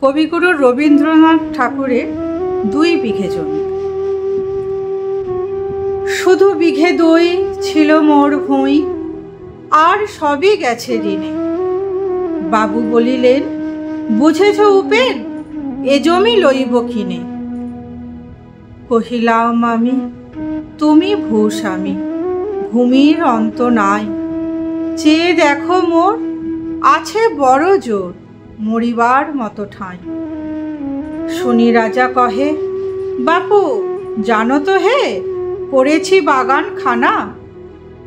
কবিগুরু রবীন্দ্রনাথ ঠাকুরের 2 বিঘে জমি। শুধু বিঘে 2 ছিল মোর ভুঁই, আর সবই গেছে ঋণে। বাবু বলিলেন, বুঝেছ উপেন, এ জমি লইব কিনে। কহিলাম আমি, তুমি ভূস্বামী, ভূমির অন্ত নাই। চেয়ে দেখো মোর, আছে বড় জোর, মরিবার মতো ঠাঁই। শুনি রাজা কহে, বাপু জানো তো হে, করেছি বাগান খানা।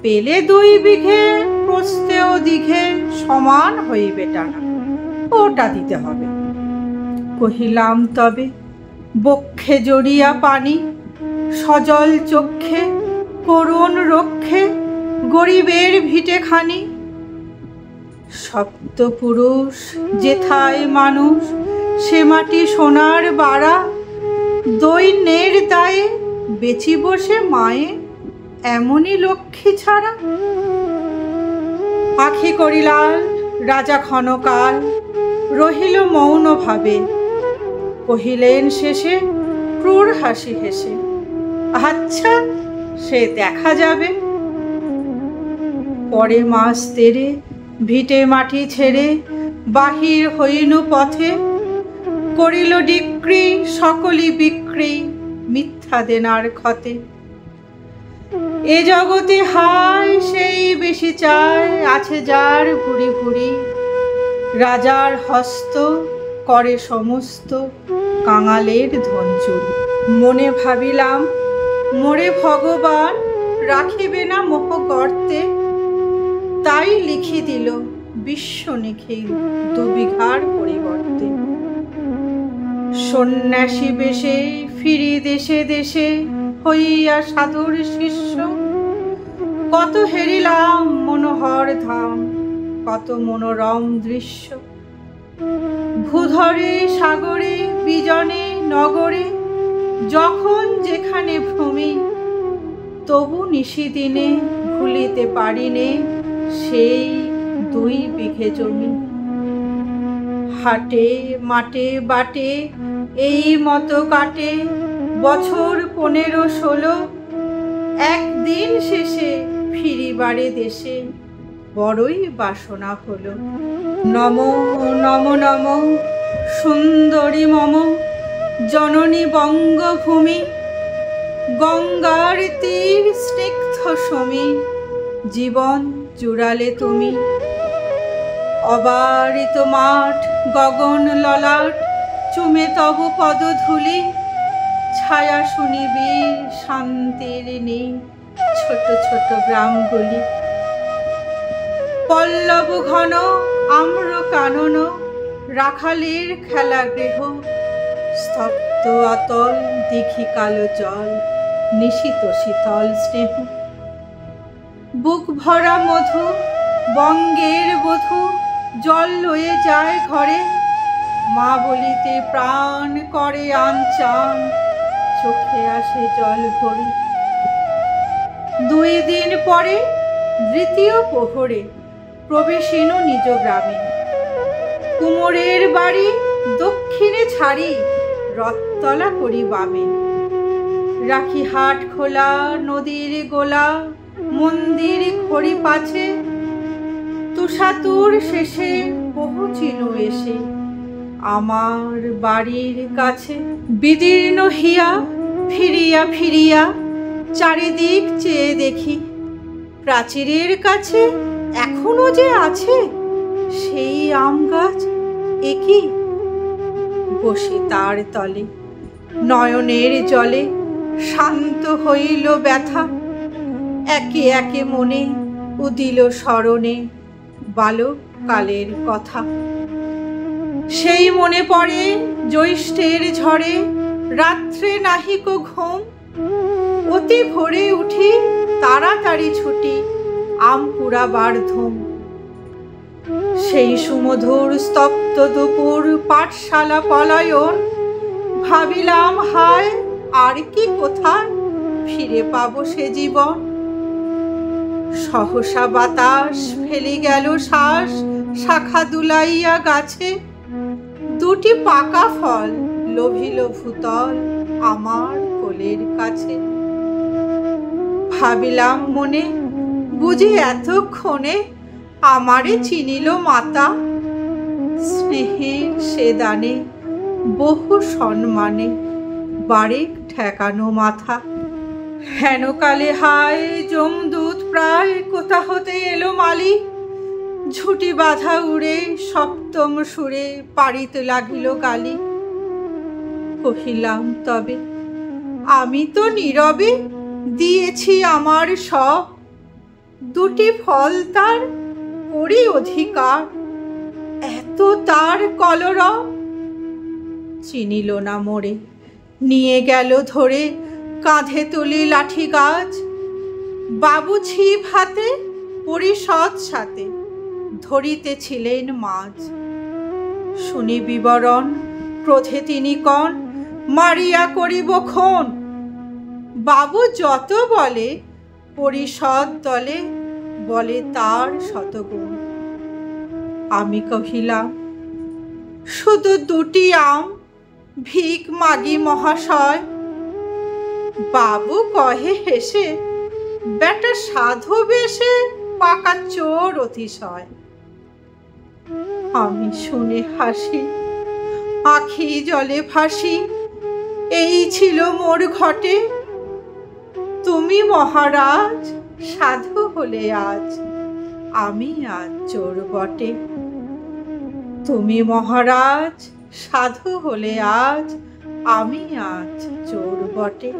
পেলে 2 বিঘে, প্রস্থে ও দীঘে সমান হইবে টানা, ওটা দিতে হবে। কহিলাম তবে, বক্ষে জড়িয়া পানি, সজল চক্ষে করুণ রক্ষে, গরিবের ভিটে খানি। সপ্তপুরুষ যেথায় মানুষ, সে মাটি সোনার বাড়া। দৈন্যের দায়ে বেচি বসে মায়ে, এমনই লক্ষ্মী ছাড়া। আখি করিলাল রাজা ক্ষণকাল, রহিল মৌন ভাবে। কহিলেন শেষে ক্রূর হাসি হেসে, আচ্ছা সে দেখা যাবে। পরে মাস তেরে ভিটে মাটি ছেড়ে, বাহির হইনু পথে। করিল ডিক্রি সকলই বিক্রি, মিথ্যা দেনার ক্ষতে। এ জগতে হায় সেই বেশি চায়, আছে যার ভুরি ভুরি। রাজার হস্ত করে সমস্ত, কাঙালের ধন চুরি। মনে ভাবিলাম, মোরে ভগবান রাখিবে না মোহ গর্তে। তাই লিখি দিল বিশ্ব নিখিল, 2 বিঘার পরিবর্তে। সন্ন্যাসী বেশে ফিরি দেশে দেশে, হইয়া সাধুর শিষ্য। কত হেরিলাম মনোহর ধাম, কত মনোরম দৃশ্য। ভূধরে সাগরে বিজনে নগরে, যখন যেখানে ভ্রমি। তবু নিশিদিনে ভুলিতে পারিনে, সেই 2 বিঘে জমি। হাটে মাঠে বাটে এই মতো কাটে, বছর 15-16। একদিন শেষে ফিরিবারে দেশে, বড়ই বাসনা হলো। নম নম নম সুন্দরী মম, জননী বঙ্গভূমি। গঙ্গার তীর স্নিগ্ধ সমী, জীবন জুড়ালে তুমি। অবারিত মাঠ গগন ললাট, চুমে তব পদধূলি। ছায়া শুনিবি শান্তির নী, ছোট ছোট গ্রামগুলি। পল্লব ঘন আম্র কানন, রাখালের খেলা গৃহ। স্তব্ধ অতল দিঘি কালো জল, নিশিত শীতল স্নেহ। বুক ভরা মধু বঙ্গের বধূ, জল লয়ে যায় ঘরে। মা বলিতে প্রাণ করে আনচান, চোখে আসে জল ভরে। 2 দিন পরে দ্বিতীয় প্রহরে, প্রবেশিনু নিজ গ্রামে। কুমোরের বাড়ি দক্ষিণে ছাড়ি, রথতলা করি বামে। রাখি হাট খোলা নদীর গোলা, মন্দির খড়ি পাছে। তুষাতুর শেষে পৌঁছিনু এসে, আমার বাড়ির কাছে। বিদীর্ণ হিয়া ফিরিয়া ফিরিয়া, চারিদিক চেয়ে দেখি। প্রাচীরের কাছে এখনো যে আছে সেই আম গাছ। একই বসে তার তলে, নয়নের জলে শান্ত হইল ব্যথা। একে একে মনে উদিল স্মরণে, বালক কালের কথা। সেই মনে পড়ে জ্যৈষ্ঠের ঝড়ে, রাত্রে নাহিক ঘুম। অতি ভোরে উঠি তাড়াতাড়ি ছুটি, আম কুড়াবার ধুম। সেই সুমধুর স্তব্ধ দুপুর, পাঠশালা পলায়ন। ভাবিলাম হায়, আর কি কোথায় ফিরে পাবো সে জীবন। সহসা বাতাস ফেলে গেল শ্বাস শাখা দুলাইয়া গাছে, দুটি পাকা ফল লোভিল ভূতল আমার কোলের কাছে। ভাবিলাম মনে, বুঝি এতক্ষণে আমারে চিনিল মাতা, স্নেহের সে দানে বহু সম্মানে বারেক ঠেকানো মাথা। হেনকালে হায় যমদূত প্রায় কোথা হতে এলো মালি, ঝুঁটি বাঁধা উড়ে সপ্তম সুরে পাড়িতে লাগিল গালি। কহিলাম তবে আমি তো নীরবে দিয়েছি আমার সব, দুটি ফল তার করি অধিকার, এত তার কলরব। চিনিল না মোরে, নিয়ে গেল ধরে কাঁধে তুলি লাঠি গাছ, বাবু ছিপ হাতে পরিষদ সাথে ধরিতেছিলেন মাছ। শুনি বিবরণ ক্রোধে তিনি কন, মারিয়া করিব খুন। বাবু যত বলে পরিষদ দলে বলে তার শতগুণ। আমি কহিলাম শুধু দুটি আম ভিক মাগি মহাশয়। বাবু কহে হেসে, বেটা সাধু বেশে পাকা চোর অতিশয়। আমি শুনে হাসি, আখি জলে ভাসি, এই ছিল মোর ঘটে। তুমি মহারাজ সাধু হলে আজ, আমি আজ চোর বটে। তুমি মহারাজ সাধু হলে আজ, আমি আজ চোর বটে।